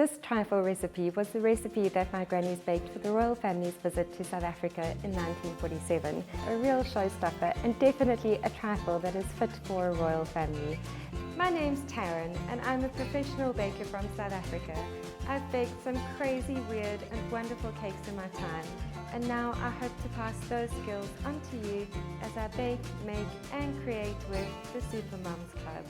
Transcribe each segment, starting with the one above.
This trifle recipe was the recipe that my grannies baked for the royal family's visit to South Africa in 1947. A real showstopper and definitely a trifle that is fit for a royal family. My name's Taryn and I'm a professional baker from South Africa. I've baked some crazy, weird and wonderful cakes in my time, and now I hope to pass those skills on to you as I bake, make and create with the Supermoms Club.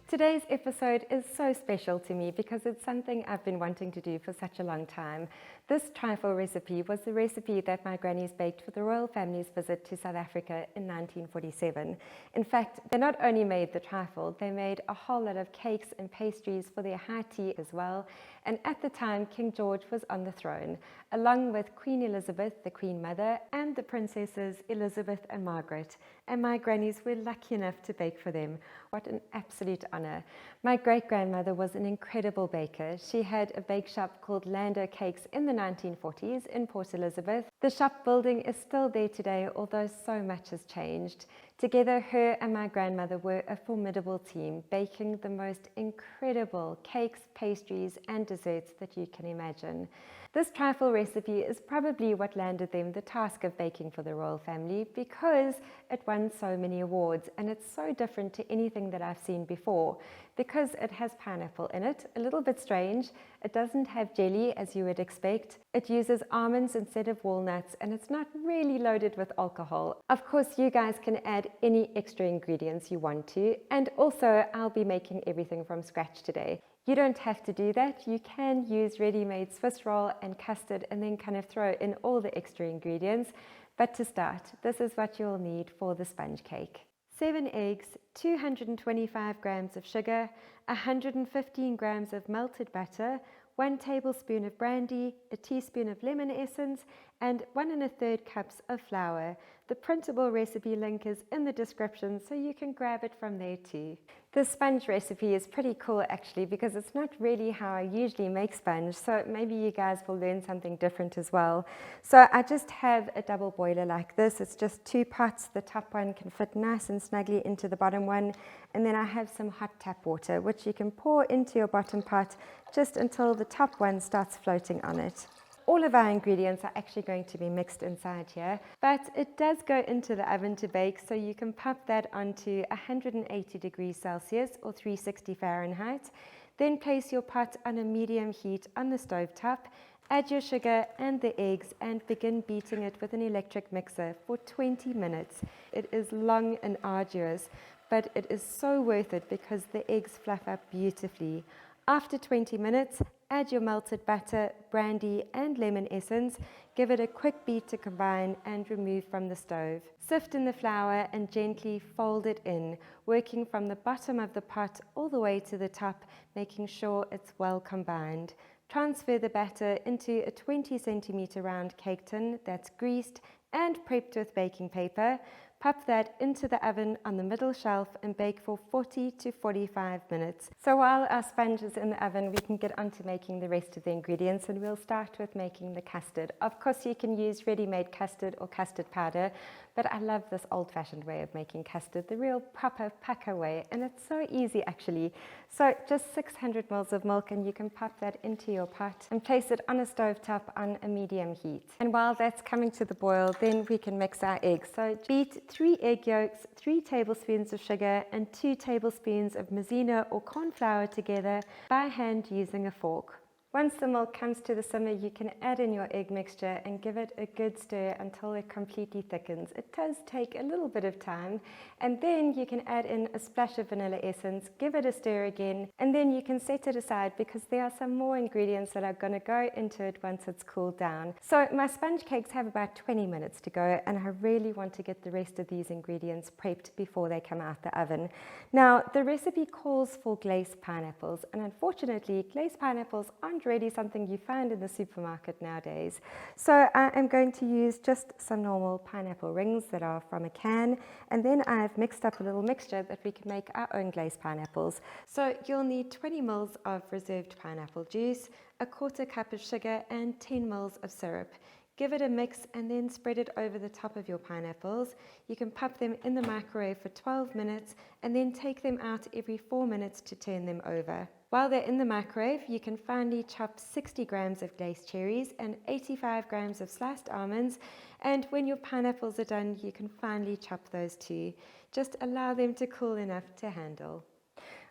Today's episode is so special to me because it's something I've been wanting to do for such a long time. This trifle recipe was the recipe that my grannies baked for the royal family's visit to South Africa in 1947. In fact, they not only made the trifle, they made a whole lot of cakes and pastries for their high tea as well. And at the time, King George was on the throne, along with Queen Elizabeth, the Queen Mother, and the princesses Elizabeth and Margaret. And my grannies were lucky enough to bake for them. What an absolute honor. My great-grandmother was an incredible baker. She had a bake shop called Lando Cakes in the 1940s in Port Elizabeth. The shop building is still there today, although so much has changed. Together, her and my grandmother were a formidable team, baking the most incredible cakes, pastries, and desserts that you can imagine. This trifle recipe is probably what landed them the task of baking for the royal family because it won so many awards, and it's so different to anything that I've seen before because it has pineapple in it, a little bit strange. It doesn't have jelly as you would expect. It uses almonds instead of walnuts, and it's not really loaded with alcohol. Of course, you guys can add any extra ingredients you want to, and also I'll be making everything from scratch today. You don't have to do that. You can use ready-made Swiss roll and custard and then kind of throw in all the extra ingredients. But to start, this is what you'll need for the sponge cake. 7 eggs, 225 grams of sugar, 115 grams of melted butter, 1 tablespoon of brandy, a teaspoon of lemon essence, and 1 1/3 cups of flour. The printable recipe link is in the description, so you can grab it from there too. The sponge recipe is pretty cool actually because it's not really how I usually make sponge, so maybe you guys will learn something different as well. So I just have a double boiler like this. It's just 2 pots. The top one can fit nice and snugly into the bottom one, and then I have some hot tap water which you can pour into your bottom pot just until the top one starts floating on it. All of our ingredients are actually going to be mixed inside here, but it does go into the oven to bake, so you can pop that onto 180 degrees Celsius or 360 Fahrenheit. Then place your pot on a medium heat on the stove top, add your sugar and the eggs and begin beating it with an electric mixer for 20 minutes. It is long and arduous, but it is so worth it because the eggs fluff up beautifully. After 20 minutes, add your melted butter, brandy and lemon essence, give it a quick beat to combine and remove from the stove. Sift in the flour and gently fold it in, working from the bottom of the pot all the way to the top, making sure it's well combined. Transfer the batter into a 20 centimeter round cake tin that's greased and prepped with baking paper. Pop that into the oven on the middle shelf and bake for 40 to 45 minutes. So while our sponge is in the oven, we can get on to making the rest of the ingredients, and we'll start with making the custard. Of course, you can use ready-made custard or custard powder, but I love this old-fashioned way of making custard, the real proper pucker way, and it's so easy actually. So just 600 mils of milk, and you can pop that into your pot and place it on a stove top on a medium heat. And while that's coming to the boil, then we can mix our eggs. So beat 3 egg yolks, 3 tablespoons of sugar and 2 tablespoons of maizena or corn flour together by hand using a fork. Once the milk comes to the simmer, you can add in your egg mixture and give it a good stir until it completely thickens. It does take a little bit of time, and then you can add in a splash of vanilla essence, give it a stir again, and then you can set it aside because there are some more ingredients that are going to go into it once it's cooled down. So my sponge cakes have about 20 minutes to go, and I really want to get the rest of these ingredients prepped before they come out the oven. Now, the recipe calls for glazed pineapples, and unfortunately, glazed pineapples aren't really something you find in the supermarket nowadays. So I am going to use just some normal pineapple rings that are from a can, and then I've mixed up a little mixture that we can make our own glazed pineapples. So you'll need 20 mils of reserved pineapple juice, a 1/4 cup of sugar and 10 mils of syrup. Give it a mix and then spread it over the top of your pineapples. You can pop them in the microwave for 12 minutes and then take them out every 4 minutes to turn them over. While they're in the microwave, you can finely chop 60 grams of glazed cherries and 85 grams of sliced almonds. And when your pineapples are done, you can finely chop those too. Just allow them to cool enough to handle.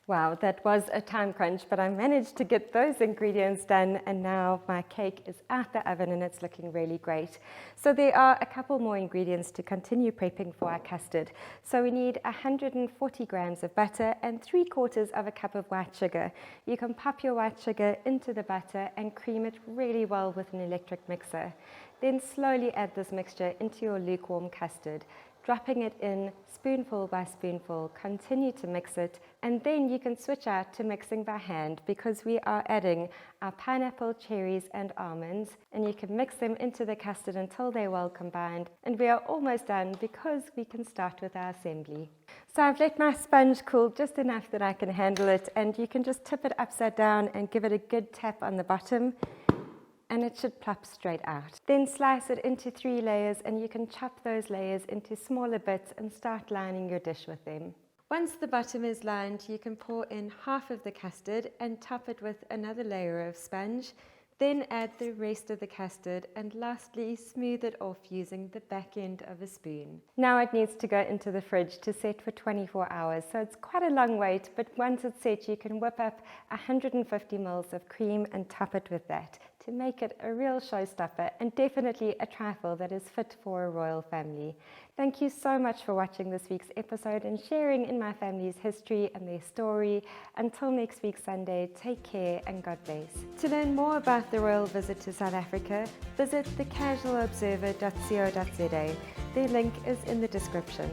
Wow, that was a time crunch, but I managed to get those ingredients done, and now my cake is out the oven and it's looking really great. So there are a couple more ingredients to continue prepping for our custard. So we need 140 grams of butter and 3/4 of a cup of white sugar. You can pop your white sugar into the butter and cream it really well with an electric mixer. Then slowly add this mixture into your lukewarm custard, dropping it in spoonful by spoonful. Continue to mix it, and then you can switch out to mixing by hand because we are adding our pineapple, cherries and almonds, and you can mix them into the custard until they're well combined, and we are almost done because we can start with our assembly. So I've let my sponge cool just enough that I can handle it, and you can just tip it upside down and give it a good tap on the bottom, and it should plop straight out. Then slice it into 3 layers, and you can chop those layers into smaller bits and start lining your dish with them. Once the bottom is lined, you can pour in half of the custard and top it with another layer of sponge. Then add the rest of the custard, and lastly smooth it off using the back end of a spoon. Now it needs to go into the fridge to set for 24 hours, so it's quite a long wait, but once it's set you can whip up 150 ml of cream and top it with that to make it a real showstopper and definitely a trifle that is fit for a royal family. Thank you so much for watching this week's episode and sharing in my family's history and their story. Until next week Sunday, take care and God bless. To learn more about the royal visit to South Africa, visit thecasualobserver.co.za. Their link is in the description.